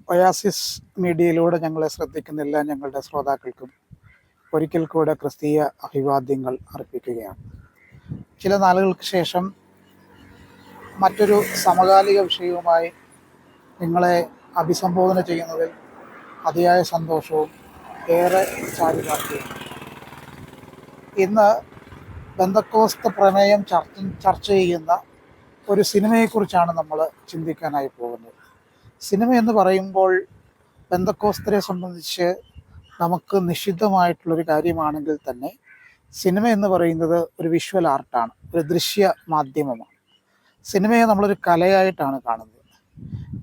Oasis മീഡിയയിലൂടെ ഞങ്ങളെ ശ്രദ്ധിക്കുന്ന എല്ലാ ഞങ്ങളുടെ ശ്രോതാക്കൾക്കും ഒരിക്കൽ കൂടെ ക്രിസ്തീയ അഭിവാദ്യങ്ങൾ അർപ്പിക്കുകയാണ്. ചില നാളുകൾക്ക് ശേഷം മറ്റൊരു സമകാലിക വിഷയവുമായി നിങ്ങളെ അഭിസംബോധന ചെയ്യുന്നതിൽ അതിയായ സന്തോഷവും ഏറെ ചാരിതാർത്ഥ്യവും. ഇന്ന് പെന്തക്കോസ്ത് പ്രമേയം ചർച്ച ചെയ്യുന്ന ഒരു സിനിമയെക്കുറിച്ചാണ് നമ്മൾ ചിന്തിക്കാനായി പോകുന്നത്. സിനിമ എന്ന് പറയുമ്പോൾ പെന്തക്കോസ്തരെ സംബന്ധിച്ച് നമുക്ക് നിഷിദ്ധമായിട്ടുള്ളൊരു കാര്യമാണെങ്കിൽ തന്നെ സിനിമ എന്ന് പറയുന്നത് ഒരു വിഷ്വൽ ആർട്ടാണ്, ഒരു ദൃശ്യ മാധ്യമമാണ്. സിനിമയെ നമ്മളൊരു കലയായിട്ടാണ് കാണുന്നത്.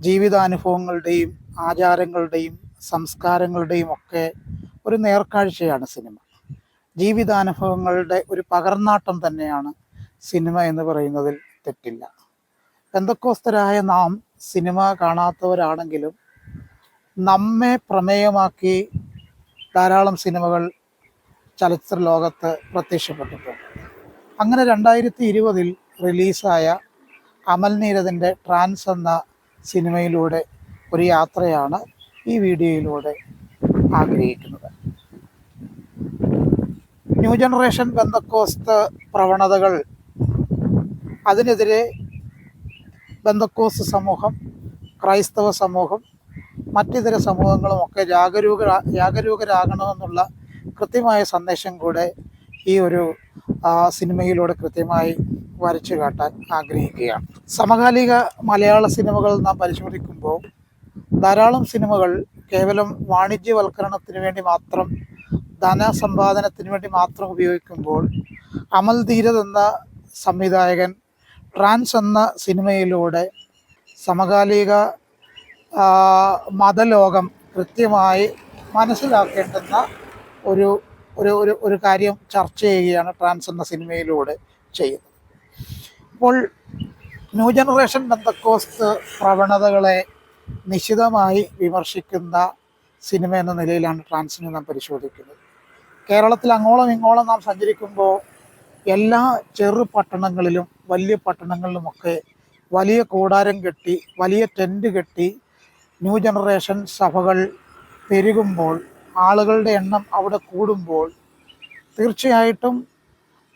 ജീവിതാനുഭവങ്ങളുടെയും ആചാരങ്ങളുടെയും സംസ്കാരങ്ങളുടെയും ഒക്കെ ഒരു നേർക്കാഴ്ചയാണ് സിനിമ. ജീവിതാനുഭവങ്ങളുടെ ഒരു പകർന്നാട്ടം തന്നെയാണ് സിനിമ എന്ന് പറയുന്നതിൽ തെറ്റില്ല. പെന്തക്കോസ്തരായ നാം സിനിമ കാണാത്തവരാണെങ്കിലും നമ്മെ പ്രമേയമാക്കി ധാരാളം സിനിമകൾ ചലച്ചിത്ര ലോകത്ത് പ്രത്യക്ഷപ്പെട്ടിട്ടുണ്ട്. അങ്ങനെ 2020 റിലീസായ അമൽ നീരദിൻ്റെ ട്രാൻസ് എന്ന സിനിമയിലൂടെ ഒരു യാത്രയാണ് ഈ വീഡിയോയിലൂടെ ആഗ്രഹിക്കുന്നത്. ന്യൂ ജനറേഷൻ പെന്തക്കോസ്ത് പ്രവണതകൾ, അതിനെതിരെ പെന്തക്കോസ്ത് സമൂഹം, ക്രൈസ്തവ സമൂഹം, മറ്റിതര സമൂഹങ്ങളുമൊക്കെ ജാഗരൂകരാകണമെന്നുള്ള കൃത്യമായ സന്ദേശം കൂടെ ഈ ഒരു സിനിമയിലൂടെ കൃത്യമായി വരച്ചു കാട്ടാൻ ആഗ്രഹിക്കുകയാണ്. സമകാലിക മലയാള സിനിമകൾ നാം പരിശോധിക്കുമ്പോൾ ധാരാളം സിനിമകൾ കേവലം വാണിജ്യവൽക്കരണത്തിന് വേണ്ടി മാത്രം, ധനസമ്പാദനത്തിന് വേണ്ടി മാത്രം ഉപയോഗിക്കുമ്പോൾ അമൽ ധീരത് എന്ന സംവിധായകൻ ട്രാൻസ് എന്ന സിനിമയിലൂടെ സമകാലിക മതലോകം കൃത്യമായി മനസ്സിലാക്കേണ്ടുന്ന ഒരു ഒരു ഒരു ഒരു കാര്യം ചർച്ച ചെയ്യുകയാണ് ട്രാൻസ് എന്ന സിനിമയിലൂടെ ചെയ്യുന്നത്. ഇപ്പോൾ ന്യൂ ജനറേഷൻ പെന്തക്കോസ്ത് പ്രവണതകളെ നിശിതമായി വിമർശിക്കുന്ന സിനിമ എന്ന നിലയിലാണ് ട്രാൻസിനെ നാം പരിശോധിക്കുന്നത്. കേരളത്തിൽ അങ്ങോളം ഇങ്ങോളം നാം സഞ്ചരിക്കുമ്പോൾ എല്ലാ ചെറു പട്ടണങ്ങളിലും വലിയ പട്ടണങ്ങളിലുമൊക്കെ വലിയ കൂടാരം കെട്ടി, വലിയ ടെൻറ്റ് കെട്ടി ന്യൂ ജനറേഷൻ സഭകൾ പെരുകുമ്പോൾ, ആളുകളുടെ എണ്ണം അവിടെ കൂടുമ്പോൾ തീർച്ചയായിട്ടും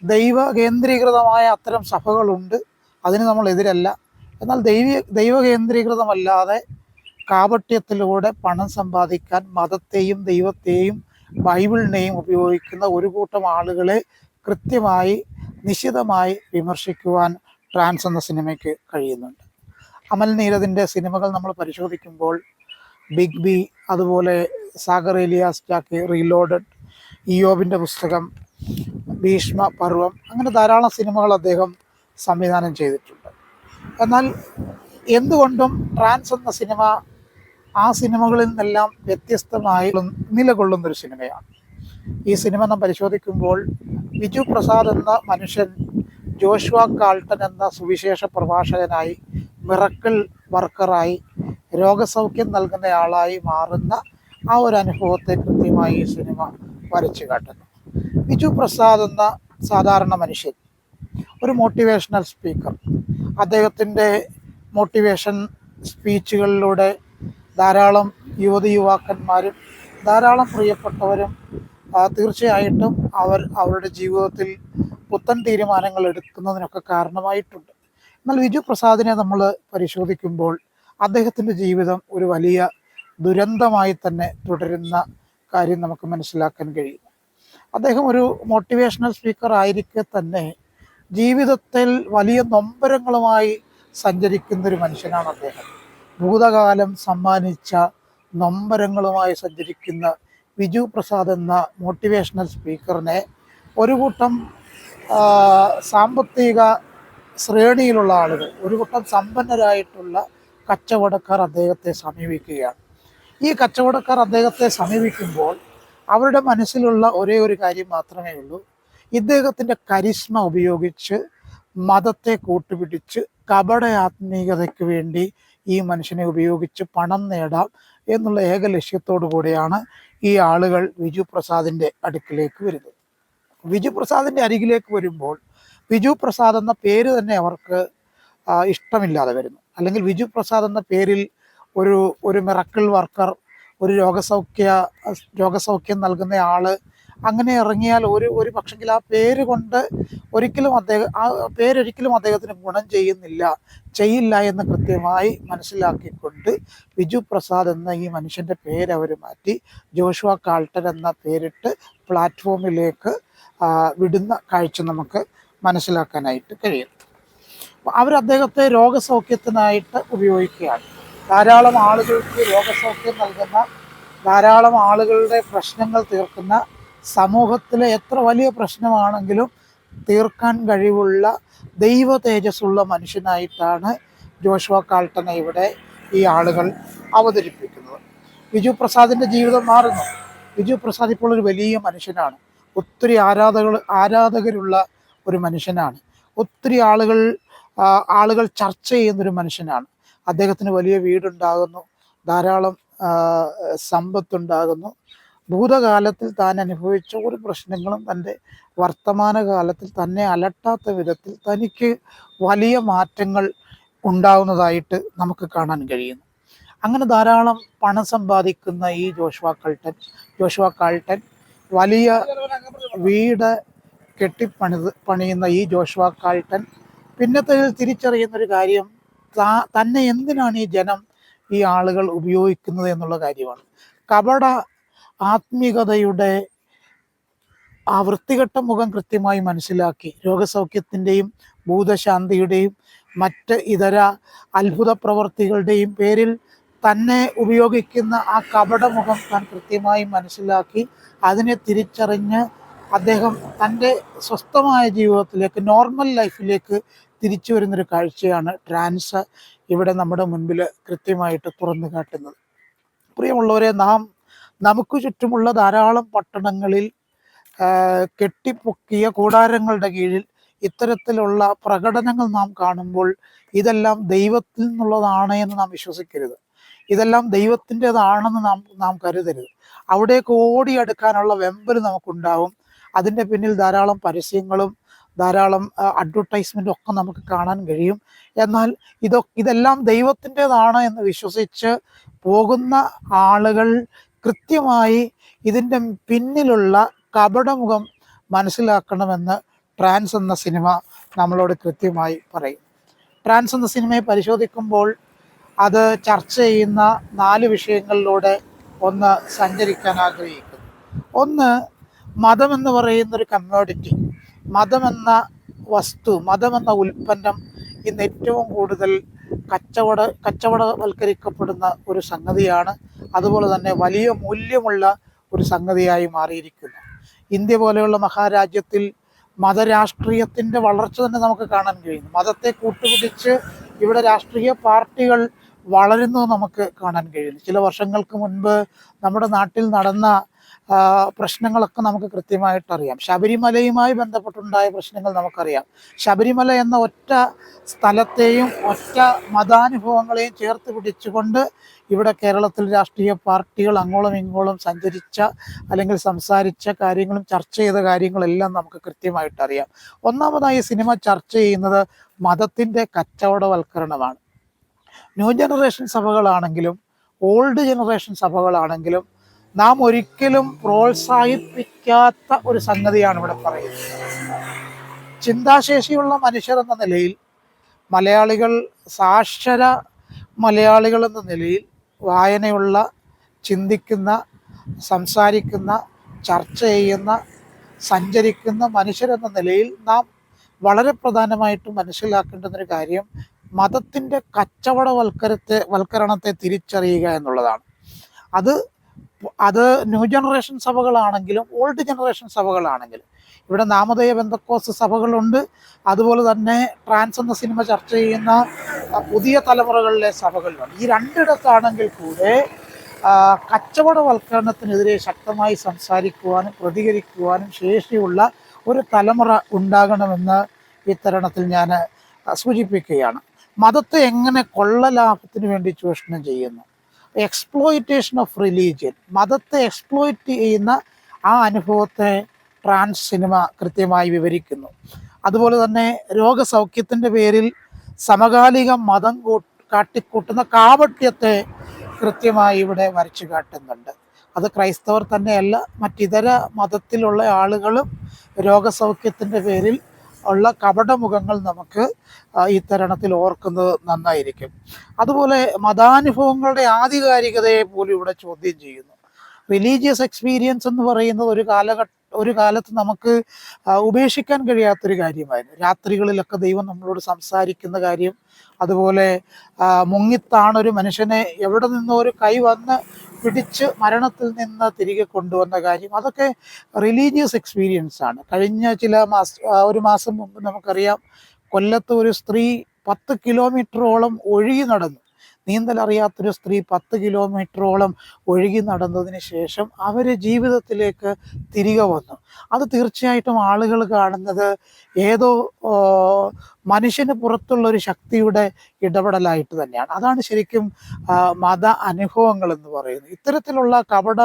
ദൈവ കേന്ദ്രീകൃതമായ അത്തരം സഭകളുണ്ട്, അതിന് നമ്മൾ എതിരല്ല. എന്നാൽ ദൈവ കേന്ദ്രീകൃതമല്ലാതെ കാപട്യത്തിലൂടെ പണം സമ്പാദിക്കാൻ മതത്തെയും ദൈവത്തെയും ബൈബിളിനെയും ഉപയോഗിക്കുന്ന ഒരു കൂട്ടം ആളുകളെ കൃത്യമായി നിശിതമായി വിമർശിക്കുവാൻ ട്രാൻസ് എന്ന സിനിമയ്ക്ക് കഴിയുന്നുണ്ട്. അമൽ നീരദിൻ്റെ സിനിമകൾ നമ്മൾ പരിശോധിക്കുമ്പോൾ ബിഗ് ബി, അതുപോലെ സാഗർ ഏലിയാസ് ജാക്കി റീലോഡഡ്, ഇയോബിൻ്റെ പുസ്തകം, ഭീഷ്മ പർവം, അങ്ങനെ ധാരാളം സിനിമകൾ അദ്ദേഹം സംവിധാനം ചെയ്തിട്ടുണ്ട്. എന്നാൽ എന്തുകൊണ്ടും ട്രാൻസ് എന്ന സിനിമ ആ സിനിമകളിൽ നിന്നെല്ലാം വ്യത്യസ്തമായി നിലകൊള്ളുന്നൊരു സിനിമയാണ്. ഈ സിനിമ നാം പരിശോധിക്കുമ്പോൾ വിജു പ്രസാദ് എന്ന മനുഷ്യൻ ജോഷുവ കാൾട്ടൺ എന്ന സുവിശേഷ പ്രഭാഷകനായി, മിറക്കിൾ വർക്കറായി, രോഗസൗഖ്യം നൽകുന്നയാളായി മാറുന്ന ആ ഒരു അനുഭവത്തെ കൃത്യമായി ഈ സിനിമ വരച്ചു കാട്ടുന്നു. വിജു പ്രസാദ് എന്ന സാധാരണ മനുഷ്യൻ, ഒരു മോട്ടിവേഷണൽ സ്പീക്കർ. അദ്ദേഹത്തിൻ്റെ മോട്ടിവേഷൻ സ്പീച്ചുകളിലൂടെ ധാരാളം യുവാക്കന്മാരും ധാരാളം പ്രിയപ്പെട്ടവരും തീർച്ചയായിട്ടും അവരുടെ ജീവിതത്തിൽ പുത്തൻ തീരുമാനങ്ങൾ എടുക്കുന്നതിനൊക്കെ കാരണമായിട്ടുണ്ട്. എന്നാൽ വിജു പ്രസാദിനെ നമ്മൾ പരിശോധിക്കുമ്പോൾ അദ്ദേഹത്തിൻ്റെ ജീവിതം ഒരു വലിയ ദുരന്തമായി തന്നെ തുടരുന്ന കാര്യം നമുക്ക് മനസ്സിലാക്കാൻ കഴിയും. അദ്ദേഹം ഒരു മോട്ടിവേഷണൽ സ്പീക്കർ ആയിരിക്കെ തന്നെ ജീവിതത്തിൽ വലിയ നൊമ്പരങ്ങളുമായി സഞ്ചരിക്കുന്നൊരു മനുഷ്യനാണ് അദ്ദേഹം. ഭൂതകാലം സമ്മാനിച്ച നൊമ്പരങ്ങളുമായി സഞ്ചരിക്കുന്ന വിജു പ്രസാദ് എന്ന മോട്ടിവേഷണൽ സ്പീക്കറിനെ ഒരു കൂട്ടം സാമ്പത്തിക ശ്രേണിയിലുള്ള ആളുകൾ, ഒരു കൂട്ടം സമ്പന്നരായിട്ടുള്ള കച്ചവടക്കാർ അദ്ദേഹത്തെ സമീപിക്കുകയാണ്. ഈ കച്ചവടക്കാർ അദ്ദേഹത്തെ സമീപിക്കുമ്പോൾ അവരുടെ മനസ്സിലുള്ള ഒരേ ഒരു കാര്യം മാത്രമേ ഉള്ളൂ: ഇദ്ദേഹത്തിൻ്റെ കരിസ്മ ഉപയോഗിച്ച് മതത്തെ കൂട്ടുപിടിച്ച് കപട ആത്മീയതയ്ക്ക് വേണ്ടി ഈ മനുഷ്യനെ ഉപയോഗിച്ച് പണം നേടാം എന്നുള്ള ഏക ലക്ഷ്യത്തോടു കൂടിയാണ് ഈ ആളുകൾ വിജു പ്രസാദിൻ്റെ അടുക്കിലേക്ക് വരുന്നത്. വിജു പ്രസാദിൻ്റെ അരികിലേക്ക് വരുമ്പോൾ വിജു പ്രസാദ് എന്ന പേര് തന്നെ അവർക്ക് ഇഷ്ടമില്ലാതെ വരുന്നു. അല്ലെങ്കിൽ വിജു പ്രസാദ് എന്ന പേരിൽ ഒരു ഒരു മിറക്കിൾ വർക്കർ, ഒരു രോഗസൗഖ്യം നൽകുന്ന ആള്, അങ്ങനെ ഇറങ്ങിയാൽ ഒരു പക്ഷെങ്കിൽ ആ പേര് കൊണ്ട് പേരൊരിക്കലും അദ്ദേഹത്തിന് ഗുണം ചെയ്യില്ല എന്ന് കൃത്യമായി മനസ്സിലാക്കിക്കൊണ്ട് ബിജു പ്രസാദ് എന്ന ഈ മനുഷ്യൻ്റെ പേര് അവർ മാറ്റി ജോഷുവ കാൾട്ടൻ എന്ന പേരിട്ട് പ്ലാറ്റ്ഫോമിലേക്ക് വിടുന്ന കാഴ്ച നമുക്ക് മനസ്സിലാക്കാനായിട്ട് കഴിയും. അവർ അദ്ദേഹത്തെ രോഗസൗഖ്യത്തിനായിട്ട് ഉപയോഗിക്കുകയാണ്. ധാരാളം ആളുകൾക്ക് രോഗസൗഖ്യം നൽകുന്ന, ധാരാളം ആളുകളുടെ പ്രശ്നങ്ങൾ തീർക്കുന്ന, സമൂഹത്തിലെ എത്ര വലിയ പ്രശ്നമാണെങ്കിലും തീർക്കാൻ കഴിവുള്ള ദൈവ തേജസ്സുള്ള മനുഷ്യനായിട്ടാണ് ജോഷുവ കാൾട്ടനെ ഇവിടെ ഈ ആളുകൾ അവതരിപ്പിക്കുന്നത്. ബിജു പ്രസാദിൻ്റെ ജീവിതം മാറുന്നു. ബിജു പ്രസാദ് ഇപ്പോൾ ഒരു വലിയ മനുഷ്യനാണ്. ഒത്തിരി ആരാധകരുള്ള ഒരു മനുഷ്യനാണ്. ഒത്തിരി ആളുകൾ ചർച്ച ചെയ്യുന്നൊരു മനുഷ്യനാണ്. അദ്ദേഹത്തിന് വലിയ വീടുണ്ടാകുന്നു, ധാരാളം സമ്പത്തുണ്ടാകുന്നു. ഭൂതകാലത്തിൽ താൻ അനുഭവിച്ച ഒരു പ്രശ്നങ്ങളും തൻ്റെ വർത്തമാനകാലത്തിൽ തന്നെ അലട്ടാത്ത വിധത്തിൽ തനിക്ക് വലിയ മാറ്റങ്ങൾ ഉണ്ടാകുന്നതായിട്ട് നമുക്ക് കാണാൻ കഴിയുന്നു. അങ്ങനെ ധാരാളം പണം സമ്പാദിക്കുന്ന ഈ ജോഷുവ കാൾട്ടൻ വലിയ വീട് പണിയുന്ന ഈ ജോഷുവ കാൾട്ടൻ പിന്നത്തേതിൽ തിരിച്ചറിയുന്നൊരു കാര്യം, തന്നെ എന്തിനാണ് ഈ ആളുകൾ ഉപയോഗിക്കുന്നത് എന്നുള്ള കാര്യമാണ്. കപട ആത്മീകതയുടെ ആ വൃത്തികെട്ട മുഖം കൃത്യമായി മനസ്സിലാക്കി രോഗസൗഖ്യത്തിൻ്റെയും ഭൂതശാന്തിയുടെയും മറ്റ് ഇതര അത്ഭുത പ്രവർത്തികളുടെയും പേരിൽ തന്നെ ഉപയോഗിക്കുന്ന ആ കപടമുഖം താൻ കൃത്യമായി മനസ്സിലാക്കി അതിനെ തിരിച്ചറിഞ്ഞ് അദ്ദേഹം തൻ്റെ സ്വസ്ഥമായ ജീവിതത്തിലേക്ക്, നോർമൽ ലൈഫിലേക്ക് തിരിച്ചു വരുന്നൊരു കാഴ്ചയാണ് ട്രാൻസ് ഇവിടെ നമ്മുടെ മുൻപിൽ കൃത്യമായിട്ട് തുറന്നു കാട്ടുന്നത്. പ്രിയമുള്ളവരെ, നമുക്ക് ചുറ്റുമുള്ള ധാരാളം പട്ടണങ്ങളിൽ കെട്ടിപ്പൊക്കിയ കൂടാരങ്ങളുടെ കീഴിൽ ഇത്തരത്തിലുള്ള പ്രകടനങ്ങൾ നാം കാണുമ്പോൾ ഇതെല്ലാം ദൈവത്തിൽ നിന്നുള്ളതാണ് എന്ന് നാം വിശ്വസിക്കരുത്. ഇതെല്ലാം ദൈവത്തിൻ്റെതാണെന്ന് നാം കരുതരുത്. അവിടേക്ക് ഓടിയെടുക്കാനുള്ള വെമ്പൽ നമുക്കുണ്ടാവും. അതിൻ്റെ പിന്നിൽ ധാരാളം പരസ്യങ്ങളും ധാരാളം അഡ്വർടൈസ്മെൻറ്റും ഒക്കെ നമുക്ക് കാണാൻ കഴിയും. എന്നാൽ ഇതെല്ലാം ദൈവത്തിൻ്റെതാണ് എന്ന് വിശ്വസിച്ച് പോകുന്ന ആളുകൾ കൃത്യമായി ഇതിൻ്റെ പിന്നിലുള്ള കപടമുഖം മനസ്സിലാക്കണമെന്ന് ട്രാൻസ് എന്ന സിനിമ നമ്മളോട് കൃത്യമായി പറയും. ട്രാൻസ് എന്ന സിനിമയെ പരിശോധിക്കുമ്പോൾ അത് ചർച്ച ചെയ്യുന്ന 4 വിഷയങ്ങളിലൂടെ ഒന്ന് സഞ്ചരിക്കാൻ ആഗ്രഹിക്കുന്നു. ഒന്ന്, മതമെന്ന് പറയുന്നൊരു കമ്മോഡിറ്റി, മതമെന്ന വസ്തു, മതമെന്ന ഉൽപ്പന്നം ഇന്ന് ഏറ്റവും കൂടുതൽ കച്ചവടവൽക്കരിക്കപ്പെടുന്ന ഒരു സംഗതിയാണ്. അതുപോലെ തന്നെ വലിയ മൂല്യമുള്ള ഒരു സംഗതിയായി മാറിയിരിക്കുന്നു. ഇന്ത്യ പോലെയുള്ള മഹാരാജ്യത്തിൽ മതരാഷ്ട്രീയത്തിൻ്റെ വളർച്ച തന്നെ നമുക്ക് കാണാൻ കഴിയുന്നു. മതത്തെ കൂട്ടുപിടിച്ച് ഇവിടെ രാഷ്ട്രീയ പാർട്ടികൾ വളരുന്നത് നമുക്ക് കാണാൻ കഴിയുന്നു. ചില വർഷങ്ങൾക്ക് മുൻപ് നമ്മുടെ നാട്ടിൽ നടന്ന പ്രശ്നങ്ങളൊക്കെ നമുക്ക് കൃത്യമായിട്ടറിയാം. ശബരിമലയുമായി ബന്ധപ്പെട്ടുണ്ടായ പ്രശ്നങ്ങൾ നമുക്കറിയാം. ശബരിമല എന്ന ഒറ്റ സ്ഥലത്തെയും ഒറ്റ മതാനുഭവങ്ങളെയും ചേർത്ത് പിടിച്ചുകൊണ്ട് ഇവിടെ കേരളത്തിൽ രാഷ്ട്രീയ പാർട്ടികൾ അങ്ങോളം ഇങ്ങോളം സഞ്ചരിച്ച അല്ലെങ്കിൽ സംസാരിച്ച കാര്യങ്ങളും ചർച്ച ചെയ്ത കാര്യങ്ങളെല്ലാം നമുക്ക് കൃത്യമായിട്ടറിയാം. ഒന്നാമതായി സിനിമ ചർച്ച ചെയ്യുന്നത് മതത്തിൻ്റെ കച്ചവടവൽക്കരണമാണ്. ന്യൂ ജനറേഷൻ സഭകളാണെങ്കിലും ഓൾഡ് ജനറേഷൻ സഭകളാണെങ്കിലും നാം ഒരിക്കലും പ്രോത്സാഹിപ്പിക്കാത്ത ഒരു സംഗതിയാണ് ഇവിടെ പറയുന്നത്. ചിന്താശേഷിയുള്ള മനുഷ്യർ എന്ന നിലയിൽ, മലയാളികൾ, സാക്ഷര മലയാളികൾ എന്ന നിലയിൽ, വായനയുള്ള, ചിന്തിക്കുന്ന, സംസാരിക്കുന്ന, ചർച്ച ചെയ്യുന്ന, സഞ്ചരിക്കുന്ന മനുഷ്യരെന്ന നിലയിൽ നാം വളരെ പ്രധാനമായിട്ടും മനസ്സിലാക്കേണ്ടുന്നൊരു കാര്യം മതത്തിൻ്റെ കച്ചവടവൽക്കരണത്തെ തിരിച്ചറിയുക എന്നുള്ളതാണ്. അത് ന്യൂ ജനറേഷൻ സഭകളാണെങ്കിലും ഓൾഡ് ജനറേഷൻ സഭകളാണെങ്കിലും, ഇവിടെ നാമധേയ ബന്ധക്കോസ് സഭകളുണ്ട്. അതുപോലെ തന്നെ ട്രാൻസ് എന്ന സിനിമ ചർച്ച ചെയ്യുന്ന പുതിയ തലമുറകളിലെ സഭകളുണ്ട്. ഈ രണ്ടിടത്താണെങ്കിൽ കൂടെ കച്ചവടവൽക്കരണത്തിനെതിരെ ശക്തമായി സംസാരിക്കുവാനും പ്രതികരിക്കുവാനും ശേഷിയുള്ള ഒരു തലമുറ ഉണ്ടാകണമെന്ന് ഇത്തരണത്തിൽ ഞാൻ സൂചിപ്പിക്കുകയാണ്. മതത്തെ എങ്ങനെ കൊള്ളലാഭത്തിന് വേണ്ടി ചൂഷണം ചെയ്യുന്നു, എക്സ്പ്ലോയിറ്റേഷൻ ഓഫ് റിലീജിയൻ, മതത്തെ എക്സ്പ്ലോയിറ്റ് ചെയ്യുന്ന ആ അനുഭവത്തെ ട്രാൻസ് സിനിമ കൃത്യമായി വിവരിക്കുന്നു. അതുപോലെ തന്നെ രോഗസൗഖ്യത്തിൻ്റെ പേരിൽ സമകാലിക കാട്ടിക്കൂട്ടുന്ന കാപട്യത്തെ കൃത്യമായി ഇവിടെ വരച്ചു കാട്ടുന്നുണ്ട്. അത് ക്രൈസ്തവർ തന്നെയല്ല, മറ്റിതര മതത്തിലുള്ള ആളുകളും രോഗസൗഖ്യത്തിൻ്റെ പേരിൽ ഉള്ള കപടമുഖങ്ങൾ നമുക്ക് ഈ തരുണത്തിൽ ഓർക്കുന്നത് നന്നായിരിക്കും. അതുപോലെ മതാനുഭവങ്ങളുടെ ആധികാരികതയെ പോലും ഇവിടെ ചോദ്യം ചെയ്യുന്നു. റിലീജിയസ് എക്സ്പീരിയൻസ് എന്ന് പറയുന്നത് ഒരു കാലത്ത് നമുക്ക് ഉപേക്ഷിക്കാൻ കഴിയാത്തൊരു കാര്യമായിരുന്നു. രാത്രികളിലൊക്കെ ദൈവം നമ്മളോട് സംസാരിക്കുന്ന കാര്യം, അതുപോലെ മുങ്ങിത്താണൊരു മനുഷ്യനെ എവിടെ നിന്നോ ഒരു കൈ വന്ന് പിടിച്ച് മരണത്തിൽ നിന്ന് തിരികെ കൊണ്ടുവന്ന കാര്യം, അതൊക്കെ റിലീജിയസ് എക്സ്പീരിയൻസ് ആണ്. കഴിഞ്ഞ ഒരു മാസം മുമ്പ് നമുക്കറിയാം, കൊല്ലത്ത് ഒരു സ്ത്രീ 10 കിലോമീറ്ററോളം ഒഴുകി നടന്നു. നീന്തലറിയാത്തൊരു സ്ത്രീ 10 കിലോമീറ്ററോളം ഒഴുകി നടന്നതിന് ശേഷം അവർ ജീവിതത്തിലേക്ക് തിരികെ വന്നു. അത് തീർച്ചയായിട്ടും ആളുകൾ കാണുന്നത് ഏതോ മനുഷ്യന് പുറത്തുള്ള ഒരു ശക്തിയുടെ ഇടപെടലായിട്ട് തന്നെയാണ്. അതാണ് ശരിക്കും മത അനുഭവങ്ങൾ എന്ന് പറയുന്നത്. ഇത്തരത്തിലുള്ള കപട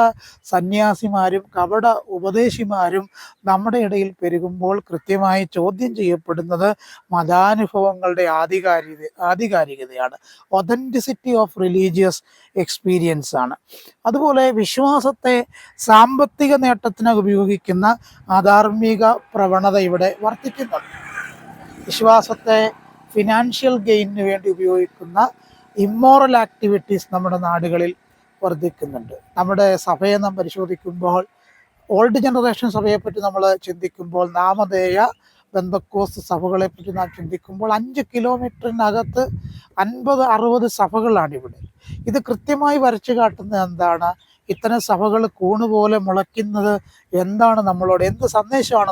സന്യാസിമാരും കപട ഉപദേശിമാരും നമ്മുടെ ഇടയിൽ പെരുകുമ്പോൾ കൃത്യമായി ചോദ്യം ചെയ്യപ്പെടുന്നത് മതാനുഭവങ്ങളുടെ ആധികാരികതയാണ്. ഒതൻറ്റിസിറ്റി ഓഫ് റിലീജിയസ് എക്സ്പീരിയൻസ് ആണ്. അതുപോലെ വിശ്വാസത്തെ സാമ്പത്തിക നേട്ടത്തിനായി ഉപയോഗിക്കുന്ന അധാർമിക പ്രവണത ഇവിടെ വർദ്ധിക്കുന്നുണ്ട്. വിശ്വാസത്തെ ഫിനാൻഷ്യൽ ഗെയിനിന് വേണ്ടി ഉപയോഗിക്കുന്ന ഇമ്മോറൽ ആക്ടിവിറ്റീസ് നമ്മുടെ നാടുകളിൽ വർദ്ധിക്കുന്നുണ്ട്. നമ്മുടെ സഭയെ നാം പരിശോധിക്കുമ്പോൾ, ഓൾഡ് ജനറേഷൻ സഭയെപ്പറ്റി നമ്മൾ ചിന്തിക്കുമ്പോൾ, നാമധേയ ബന്ധക്കോസ് സഭകളെപ്പറ്റി നാം ചിന്തിക്കുമ്പോൾ 5 കിലോമീറ്ററിനകത്ത് 50-60 സഭകളാണ് ഇവിടെ. ഇത് കൃത്യമായി വരച്ചു കാട്ടുന്നത് എന്താണ്? ഇത്തരം സഭകൾ കൂണുപോലെ മുളയ്ക്കുന്നത് എന്താണ്? എന്ത് സന്ദേശമാണ്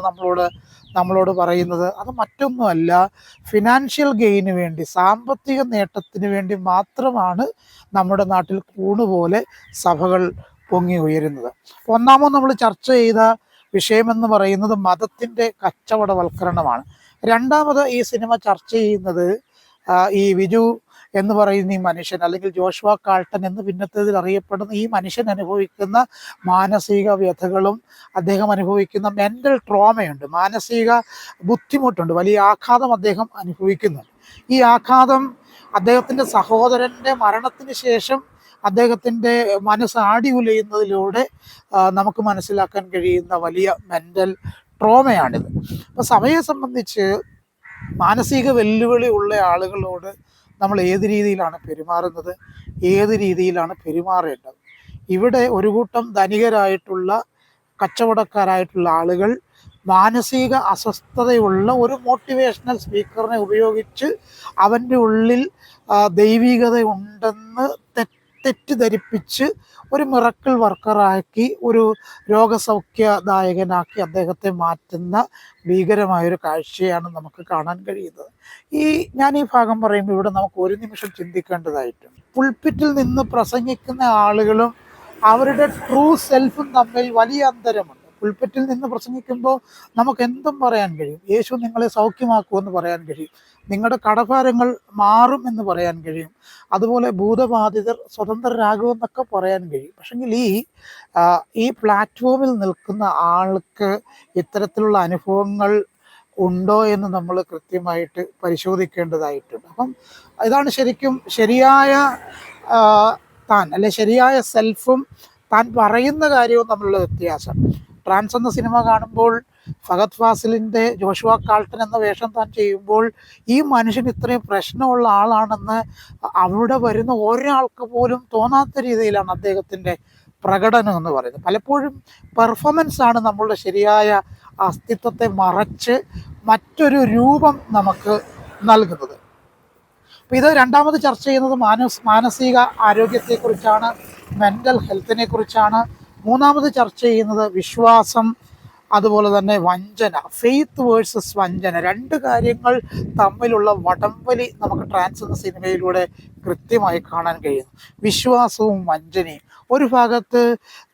നമ്മളോട് പറയുന്നത്? അത് മറ്റൊന്നുമല്ല, ഫിനാൻഷ്യൽ ഗെയിന് വേണ്ടി, സാമ്പത്തിക നേട്ടത്തിന് വേണ്ടി മാത്രമാണ് നമ്മുടെ നാട്ടിൽ കൂണുപോലെ സഭകൾ പൊങ്ങി ഉയരുന്നത്. ഒന്നാമത് നമ്മൾ ചർച്ച ചെയ്ത വിഷയമെന്ന് പറയുന്നത് മതത്തിൻ്റെ കച്ചവടവൽക്കരണമാണ്. രണ്ടാമത് ഈ സിനിമ ചർച്ച ചെയ്യുന്നത് ഈ വിജു എന്ന് പറയുന്ന ഈ മനുഷ്യൻ, അല്ലെങ്കിൽ ജോഷുവ കാൾട്ടൺ എന്ന് പിന്നത്തേതിൽ അറിയപ്പെടുന്ന ഈ മനുഷ്യൻ അനുഭവിക്കുന്ന മാനസിക വ്യഥകളും അദ്ദേഹം അനുഭവിക്കുന്ന മെൻ്റൽ ട്രോമയുണ്ട്, മാനസിക ബുദ്ധിമുട്ടുണ്ട്, വലിയ ആഘാതം അദ്ദേഹം അനുഭവിക്കുന്നുണ്ട്. ഈ ആഘാതം അദ്ദേഹത്തിൻ്റെ സഹോദരൻ്റെ മരണത്തിന് ശേഷം അദ്ദേഹത്തിൻ്റെ മനസ്സ് ആടി ഉലയുന്നതിലൂടെ നമുക്ക് മനസ്സിലാക്കാൻ കഴിയുന്ന വലിയ മെൻ്റൽ ട്രോമയാണിത്. അപ്പോൾ സഭയെ സംബന്ധിച്ച് മാനസിക വെല്ലുവിളി ഉള്ള ആളുകളോട് നമ്മൾ ഏത് രീതിയിലാണ് പെരുമാറുന്നത്, ഏത് രീതിയിലാണ് പെരുമാറേണ്ടത്? ഇവിടെ ഒരു കൂട്ടം ധനികരായിട്ടുള്ള കച്ചവടക്കാരായിട്ടുള്ള ആളുകൾ മാനസിക അസ്വസ്ഥതയുള്ള ഒരു മോട്ടിവേഷണൽ സ്പീക്കറിനെ ഉപയോഗിച്ച് അവൻ്റെ ഉള്ളിൽ ദൈവികത ഉണ്ടെന്ന് തെറ്റിദ്ധരിപ്പിച്ച് ഒരു മിറക്കിൾ വർക്കറാക്കി, ഒരു രോഗസൗഖ്യദായകനാക്കി അദ്ദേഹത്തെ മാറ്റുന്ന ഭീകരമായൊരു കാഴ്ചയാണ് നമുക്ക് കാണാൻ കഴിയുന്നത്. ഞാൻ ഈ ഭാഗം പറയുമ്പോൾ ഇവിടെ നമുക്ക് ഒരു നിമിഷം ചിന്തിക്കേണ്ടതായിട്ടുണ്ട്. പുൾപിറ്റിൽ നിന്ന് പ്രസംഗിക്കുന്ന ആളുകളും അവരുടെ ട്രൂ സെൽഫും തമ്മിൽ വലിയ അന്തരമുണ്ട്. പുൾപിറ്റിൽ നിന്ന് പ്രസംഗിക്കുമ്പോൾ നമുക്ക് എന്തും പറയാൻ കഴിയും. യേശു നിങ്ങളെ സൗഖ്യമാക്കുമെന്ന് പറയാൻ കഴിയും, നിങ്ങളുടെ കടഭാരങ്ങൾ മാറും എന്ന് പറയാൻ കഴിയും, അതുപോലെ ഭൂതബാധിതർ സ്വതന്ത്രരാകുമെന്നൊക്കെ പറയാൻ കഴിയും. പക്ഷെങ്കിൽ ഈ പ്ലാറ്റ്ഫോമിൽ നിൽക്കുന്ന ആൾക്ക് ഇത്തരത്തിലുള്ള അനുഭവങ്ങൾ ഉണ്ടോ എന്ന് നമ്മൾ കൃത്യമായിട്ട് പരിശോധിക്കേണ്ടതായിട്ടുണ്ട്. അപ്പം ഇതാണ് ശരിക്കും ശരിയായ ശരിയായ സെൽഫും താൻ പറയുന്ന കാര്യവും തമ്മിലുള്ള വ്യത്യാസം. ട്രാൻസ് എന്ന സിനിമ കാണുമ്പോൾ ഫഹദ് ഫാസിലിൻ്റെ ജോഷുവ കാൾട്ടൺ എന്ന വേഷം താൻ ചെയ്യുമ്പോൾ ഈ മനുഷ്യൻ ഇത്രയും പ്രശ്നമുള്ള ആളാണെന്ന് അവിടെ വരുന്ന ഒരാൾക്ക് പോലും തോന്നാത്ത രീതിയിലാണ് അദ്ദേഹത്തിൻ്റെ പ്രകടനം എന്ന് പറയുന്നത്. പലപ്പോഴും പെർഫോമൻസ് ആണ് നമ്മളുടെ ശരിയായ അസ്തിത്വത്തെ മറച്ച് മറ്റൊരു രൂപം നമുക്ക് നൽകുന്നത്. അപ്പോൾ ഇത് രണ്ടാമത് ചർച്ച ചെയ്യുന്നത് മാനസിക ആരോഗ്യത്തെക്കുറിച്ചാണ്, മെൻ്റൽ ഹെൽത്തിനെ കുറിച്ചാണ്. മൂന്നാമത് ചർച്ച ചെയ്യുന്നത് വിശ്വാസം, അതുപോലെ തന്നെ വഞ്ചന, ഫെയ്ത്ത് വേഴ്സസ് വഞ്ചന. രണ്ട് കാര്യങ്ങൾ തമ്മിലുള്ള വടംവലി നമുക്ക് ട്രാൻസ് എന്ന സിനിമയിലൂടെ കൃത്യമായി കാണാൻ കഴിയുന്നു. വിശ്വാസവും വഞ്ചനയും. ഒരു ഭാഗത്ത്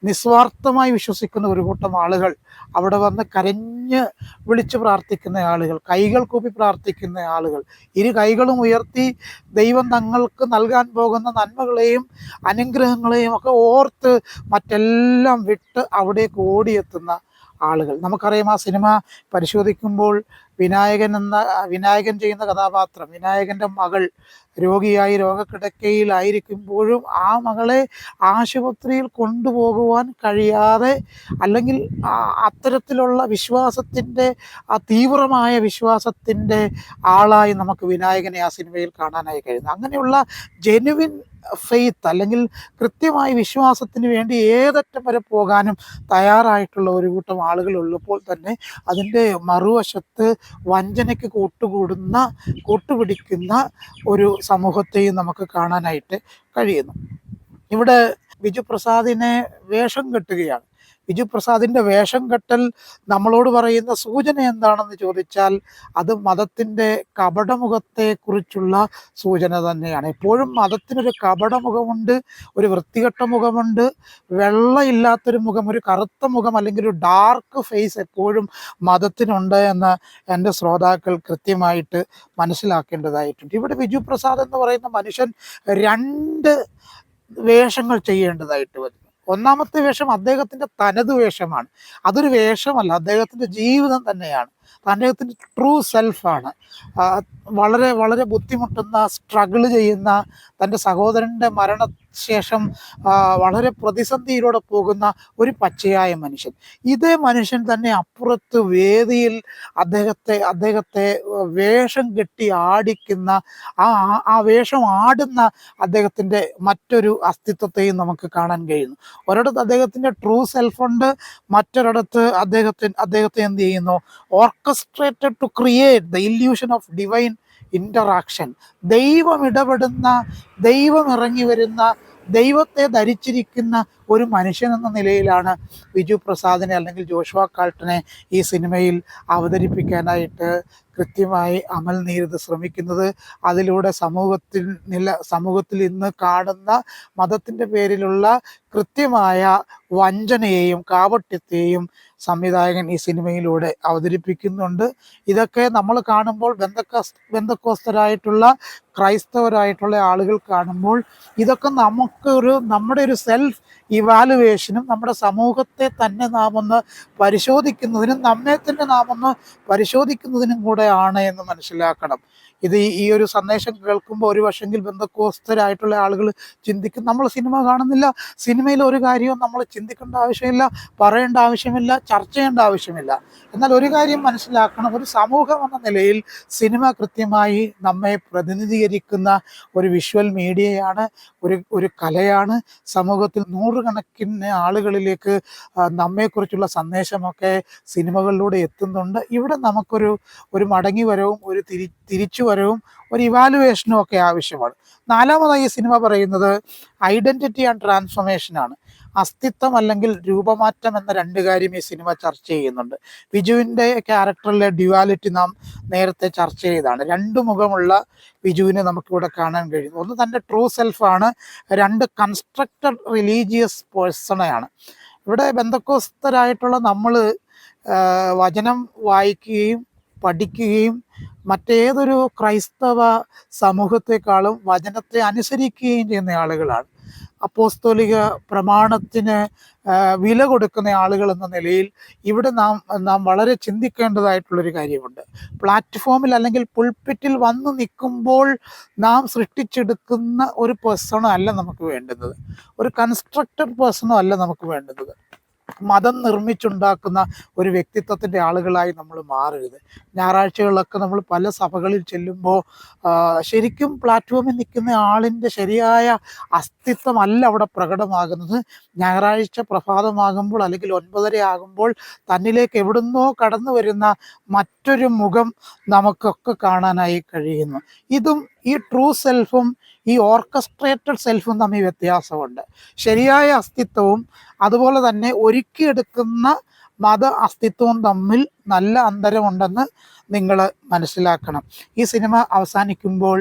നിസ്വാർത്ഥമായി വിശ്വസിക്കുന്ന ഒരു കൂട്ടം ആളുകൾ, അവിടെ വന്ന് കരഞ്ഞ് വിളിച്ച് പ്രാർത്ഥിക്കുന്ന ആളുകൾ, കൈകൾ കൂപ്പി പ്രാർത്ഥിക്കുന്ന ആളുകൾ, ഇരു കൈകളും ഉയർത്തി ദൈവം തങ്ങൾക്ക് നൽകാൻ പോകുന്ന നന്മകളെയും അനുഗ്രഹങ്ങളെയും ഒക്കെ ഓർത്ത് മറ്റെല്ലാം വിട്ട് അവിടേക്ക് ഓടിയെത്തുന്ന ആളുകൾ. നമുക്കറിയാം, ആ സിനിമ പരിശോധിക്കുമ്പോൾ വിനായകൻ ചെയ്യുന്ന കഥാപാത്രം, വിനായകൻ്റെ മകൾ രോഗിയായി രോഗക്കിടക്കയിലായിരിക്കുമ്പോഴും ആ മകളെ ആശുപത്രിയിൽ കൊണ്ടുപോകുവാൻ കഴിയാതെ, അല്ലെങ്കിൽ അത്തരത്തിലുള്ള വിശ്വാസത്തിൻ്റെ, ആ തീവ്രമായ വിശ്വാസത്തിൻ്റെ ആളായി നമുക്ക് വിനായകനെ ആ സിനിമയിൽ കാണാനായി കഴിയുന്നു. അങ്ങനെയുള്ള ജെനുവിൻ ഫെയ്ത്ത്, അല്ലെങ്കിൽ കൃത്യമായ വിശ്വാസത്തിന് വേണ്ടി ഏതറ്റം വരെ പോകാനും തയ്യാറായിട്ടുള്ള ഒരു കൂട്ടം ആളുകൾ ഉള്ളപ്പോൾ തന്നെ അതിൻ്റെ മറുവശത്ത് വഞ്ചനയ്ക്ക് കൂട്ടുപിടിക്കുന്ന ഒരു സമൂഹത്തെയും നമുക്ക് കാണാനായിട്ട് കഴിയുന്നു. ഇവിടെ ബിജു പ്രസാദിനെ വേഷം കെട്ടുകയാണ്. ബിജു പ്രസാദിൻ്റെ വേഷം കെട്ടൽ നമ്മളോട് പറയുന്ന സൂചന എന്താണെന്ന് ചോദിച്ചാൽ അത് മതത്തിൻ്റെ കപടമുഖത്തെക്കുറിച്ചുള്ള സൂചന തന്നെയാണ്. എപ്പോഴും മതത്തിനൊരു കപടമുഖമുണ്ട്, ഒരു വൃത്തികെട്ട മുഖമുണ്ട്, വെള്ളയില്ലാത്തൊരു മുഖം, ഒരു കറുത്ത മുഖം, അല്ലെങ്കിൽ ഒരു ഡാർക്ക് ഫേസ് എപ്പോഴും മതത്തിനുണ്ട് എന്ന് എൻ്റെ ശ്രോതാക്കൾ കൃത്യമായിട്ട് മനസ്സിലാക്കേണ്ടതായിട്ടുണ്ട്. ഇവിടെ ബിജു പ്രസാദ് എന്ന് പറയുന്ന മനുഷ്യൻ രണ്ട് വേഷങ്ങൾ ചെയ്യേണ്ടതായിട്ട് വരും. ഒന്നാമത്തെ വേഷം അദ്ദേഹത്തിൻ്റെ തനത് വേഷമാണ്. അതൊരു വേഷമല്ല, അദ്ദേഹത്തിൻ്റെ ജീവിതം തന്നെയാണ്, അദ്ദേഹത്തിൻ്റെ ട്രൂ സെൽഫാണ്. വളരെ വളരെ ബുദ്ധിമുട്ടുന്ന, സ്ട്രഗിൾ ചെയ്യുന്ന, തൻ്റെ സഹോദരൻ്റെ മരണശേഷം വളരെ പ്രതിസന്ധിയിലൂടെ പോകുന്ന ഒരു പച്ചയായ മനുഷ്യൻ. ഇതേ മനുഷ്യൻ തന്നെ അപ്പുറത്ത് വേദിയിൽ അദ്ദേഹത്തെ വേഷം കെട്ടി ആടിക്കുന്ന, ആ വേഷം ആടുന്ന അദ്ദേഹത്തിൻ്റെ മറ്റൊരു അസ്തിത്വത്തെയും നമുക്ക് കാണാൻ കഴിയുന്നു. ഒരിടത്ത് അദ്ദേഹത്തിൻ്റെ ട്രൂ സെൽഫുണ്ട്, മറ്റൊരിടത്ത് അദ്ദേഹത്തെ എന്ത് ചെയ്യുന്നു, orchestrated to create the illusion of divine interaction. ദൈവം ഇടപെടുന്ന, ദൈവം ഇറങ്ങി വരുന്ന, ദൈവത്തെ ധരിച്ചിരിക്കുന്ന ഒരു മനുഷ്യൻ എന്ന നിലയിലാണ് ബിജു പ്രസാദിനെ, അല്ലെങ്കിൽ ജോഷുവ കാൾട്ടനെ ഈ സിനിമയിൽ അവതരിപ്പിക്കാനായിട്ട് കൃത്യമായി അമൽ നീരദ് ശ്രമിക്കുന്നത്. അതിലൂടെ സമൂഹത്തിൽ ഇന്ന് കാണുന്ന മതത്തിൻ്റെ പേരിലുള്ള കൃത്യമായ വഞ്ചനയെയും കാപട്യത്തെയും സംവിധായകൻ ഈ സിനിമയിലൂടെ അവതരിപ്പിക്കുന്നുണ്ട്. ഇതൊക്കെ നമ്മൾ കാണുമ്പോൾ ബന്ധക്കോസ്തരായിട്ടുള്ള ക്രൈസ്തവരായിട്ടുള്ള ആളുകൾ കാണുമ്പോൾ ഇതൊക്കെ നമ്മുടെ ഒരു സെൽഫ് ഇവാലുവേഷനും, നമ്മുടെ സമൂഹത്തെ തന്നെ നാം ഒന്ന് പരിശോധിക്കുന്നതിനും, നമ്മെ തന്നെ നാം ഒന്ന് പരിശോധിക്കുന്നതിനും കൂടെയാണ് എന്ന് മനസ്സിലാക്കണം. ഇത് ഈ ഒരു സന്ദേശം കേൾക്കുമ്പോൾ ഒരു പക്ഷെങ്കിൽ ബന്ധക്കോസ്തരായിട്ടുള്ള ആളുകൾ ചിന്തിക്കും, നമ്മൾ സിനിമ കാണുന്നില്ല, സിനിമയിൽ ഒരു കാര്യവും നമ്മൾ ചിന്തിക്കേണ്ട ആവശ്യമില്ല, പറയേണ്ട ആവശ്യമില്ല, ചർച്ച ചെയ്യേണ്ട ആവശ്യമില്ല. എന്നാൽ ഒരു കാര്യം മനസ്സിലാക്കണം, ഒരു സമൂഹം എന്ന നിലയിൽ സിനിമ കൃത്യമായി നമ്മെ പ്രതിനിധീകരിക്കുന്ന ഒരു വിഷ്വൽ മീഡിയയാണ്, ഒരു കലയാണ്. സമൂഹത്തിൽ നൂറുകണക്കിന് ആളുകളിലേക്ക് നമ്മെക്കുറിച്ചുള്ള സന്ദേശമൊക്കെ സിനിമകളിലൂടെ എത്തുന്നുണ്ട്. ഇവിടെ നമുക്കൊരു മടങ്ങി വരവും, ഒരു തിരിച്ചുവരവും, ഒരു ഇവാലുവേഷനും ഒക്കെ ആവശ്യമാണ്. നാലാമതായി ഈ സിനിമ പറയുന്നത് ഐഡൻറ്റിറ്റി ആൻഡ് ട്രാൻസ്ഫോർമേഷനാണ്. അസ്തിത്വം അല്ലെങ്കിൽ രൂപമാറ്റം എന്ന രണ്ട് കാര്യം ഈ സിനിമ ചർച്ച ചെയ്യുന്നുണ്ട്. ബിജുവിൻ്റെ ക്യാരക്ടറിലെ ഡ്യുവാലിറ്റി നാം നേരത്തെ ചർച്ച ചെയ്തതാണ്. രണ്ട് മുഖമുള്ള ബിജുവിനെ നമുക്കിവിടെ കാണാൻ കഴിയുന്നു. ഒന്ന് തൻ്റെ ട്രൂ സെൽഫാണ്, രണ്ട് കൺസ്ട്രക്റ്റഡ് റിലീജിയസ് പേഴ്സണയാണ്. ഇവിടെ ബന്ധക്കോസ്തരായിട്ടുള്ള നമ്മൾ വചനം വായിക്കുകയും പഠിക്കുകയും മറ്റേതൊരു ക്രൈസ്തവ സമൂഹത്തെക്കാളും വചനത്തെ അനുസരിക്കുകയും ചെയ്യുന്ന ആളുകളാണ്. അപ്പോസ്തോലിക പ്രമാണത്തിന് വില കൊടുക്കുന്ന ആളുകൾ എന്ന നിലയിൽ ഇവിടെ നാം വളരെ ചിന്തിക്കേണ്ടതായിട്ടുള്ളൊരു കാര്യമുണ്ട്. പ്ലാറ്റ്ഫോമിൽ അല്ലെങ്കിൽ പുൾപിറ്റിൽ വന്ന് നിൽക്കുമ്പോൾ നാം സൃഷ്ടിച്ചെടുക്കുന്ന ഒരു പേഴ്സണോ അല്ല നമുക്ക് വേണ്ടുന്നത്, ഒരു കൺസ്ട്രക്റ്റഡ് പേഴ്സണോ അല്ല നമുക്ക് വേണ്ടുന്നത്. മതം നിർമ്മിച്ചുണ്ടാക്കുന്ന ഒരു വ്യക്തിത്വത്തിൻ്റെ ആളുകളായി നമ്മൾ മാറരുത്. ഞായറാഴ്ചകളിലൊക്കെ നമ്മൾ പല സഭകളിൽ ചെല്ലുമ്പോൾ ശരിക്കും പ്ലാറ്റ്ഫോമിൽ നിൽക്കുന്ന ആളിൻ്റെ ശരിയായ അസ്തിത്വമല്ല അവിടെ പ്രകടമാകുന്നത്. ഞായറാഴ്ച പ്രഭാതമാകുമ്പോൾ അല്ലെങ്കിൽ 9:30 ആകുമ്പോൾ തന്നിലേക്ക് എവിടുന്നോ കടന്നു വരുന്ന മറ്റൊരു മുഖം നമുക്കൊക്കെ കാണാനായി കഴിയുന്നു. ഇതും ഈ ട്രൂ സെൽഫും ഈ ഓർക്കസ്ട്രേറ്റഡ് സെൽഫും തമ്മിൽ വ്യത്യാസമുണ്ട്. ശരിയായ അസ്തിത്വവും അതുപോലെ തന്നെ ഒരുക്കിയെടുക്കുന്ന മത അസ്തിത്വവും തമ്മിൽ നല്ല അന്തരമുണ്ടെന്ന് നിങ്ങൾ മനസ്സിലാക്കണം. ഈ സിനിമ അവസാനിക്കുമ്പോൾ,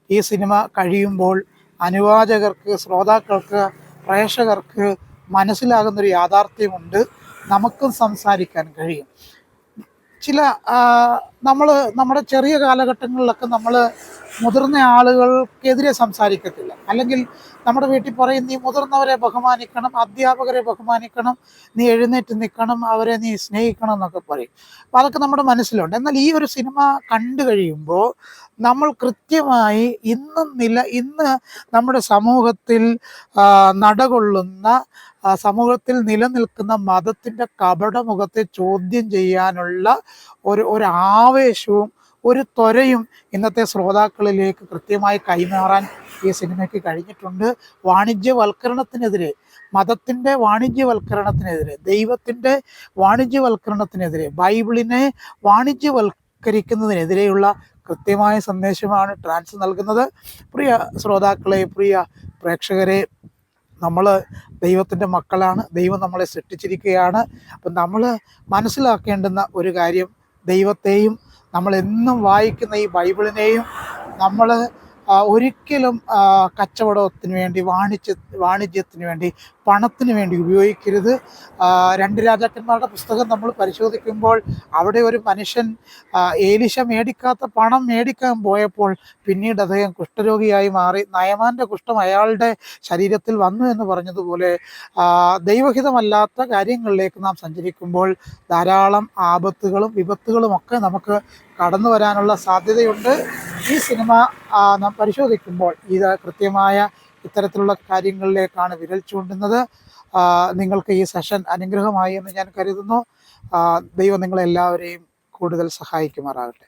ഈ സിനിമ കഴിയുമ്പോൾ അനുവാചകർക്ക്, ശ്രോതാക്കൾക്ക്, പ്രേക്ഷകർക്ക് മനസ്സിലാകുന്നൊരു യാഥാർത്ഥ്യമുണ്ട്. നമുക്കും സംസാരിക്കാൻ കഴിയും. ചില നമ്മൾ നമ്മുടെ ചെറിയ കാലഘട്ടങ്ങളിലൊക്കെ നമ്മൾ മുതിർന്ന ആളുകൾക്കെതിരെ സംസാരിക്കത്തില്ല, അല്ലെങ്കിൽ നമ്മുടെ വീട്ടിൽ പറയും നീ മുതിർന്നവരെ ബഹുമാനിക്കണം, അധ്യാപകരെ ബഹുമാനിക്കണം, നീ എഴുന്നേറ്റ് നിൽക്കണം, അവരെ നീ സ്നേഹിക്കണം എന്നൊക്കെ പറയും. അപ്പോൾ അതൊക്കെ നമ്മുടെ മനസ്സിലുണ്ട്. എന്നാൽ ഈ ഒരു സിനിമ കണ്ടു കഴിയുമ്പോൾ നമ്മൾ കൃത്യമായി ഇന്ന് നമ്മുടെ സമൂഹത്തിൽ നടകൊള്ളുന്ന സമൂഹത്തിൽ നിലനിൽക്കുന്ന മതത്തിൻ്റെ കപടമുഖത്തെ ചോദ്യം ചെയ്യാനുള്ള ഒരു ആവേശവും ഒരു ത്വരയും ഇന്നത്തെ ശ്രോതാക്കളിലേക്ക് കൃത്യമായി കൈമാറാൻ ഈ സിനിമയ്ക്ക് കഴിഞ്ഞിട്ടുണ്ട്. വാണിജ്യവൽക്കരണത്തിനെതിരെ, മതത്തിൻ്റെ വാണിജ്യവൽക്കരണത്തിനെതിരെ, ദൈവത്തിൻ്റെ വാണിജ്യവൽക്കരണത്തിനെതിരെ, ബൈബിളിനെ വാണിജ്യവൽക്കരിക്കുന്നതിനെതിരെയുള്ള കൃത്യമായ സന്ദേശമാണ് ട്രാൻസ് നൽകുന്നത്. പ്രിയ ശ്രോതാക്കളെ, പ്രിയ പ്രേക്ഷകരെ, നമ്മൾ ദൈവത്തിൻ്റെ മക്കളാണ്. ദൈവം നമ്മളെ സൃഷ്ടിച്ചിരിക്കുകയാണ്. അപ്പം നമ്മൾ മനസ്സിലാക്കേണ്ടുന്ന ഒരു കാര്യം, ദൈവത്തെയും നമ്മളെന്നും വായിക്കുന്ന ഈ ബൈബിളിനെയും നമ്മൾ ഒരിക്കലും കച്ചവടത്തിന് വേണ്ടി, വാണിജ്യത്തിന് വേണ്ടി, പണത്തിന് വേണ്ടി ഉപയോഗിക്കരുത്. രണ്ട് രാജാക്കന്മാരുടെ പുസ്തകം നമ്മൾ പരിശോധിക്കുമ്പോൾ അവിടെ ഒരു മനുഷ്യൻ ഏലീശ മേടിക്കാത്ത പണം മേടിക്കാൻ പോയപ്പോൾ പിന്നീട് അദ്ദേഹം കുഷ്ഠരോഗിയായി മാറി. നയമാൻ്റെ കുഷ്ഠം അയാളുടെ ശരീരത്തിൽ വന്നു എന്ന് പറഞ്ഞതുപോലെ ദൈവഹിതമല്ലാത്ത കാര്യങ്ങളിലേക്ക് നാം സഞ്ചരിക്കുമ്പോൾ ധാരാളം ആപത്തുകളും വിപത്തുകളും ഒക്കെ നമുക്ക് കടന്നു വരാനുള്ള സാധ്യതയുണ്ട്. ഈ സിനിമ നാം പരിശോധിക്കുമ്പോൾ ഇത് കൃത്യമായ ഇത്തരത്തിലുള്ള കാര്യങ്ങളിലേക്കാണ് വിരൽ ചൂണ്ടുന്നത്. നിങ്ങൾക്ക് ഈ സെഷൻ അനുഗ്രഹമായി എന്ന് ഞാൻ കരുതുന്നു. ദൈവം നിങ്ങളെല്ലാവരെയും കൂടുതൽ സഹായിക്കുമാറാകട്ടെ.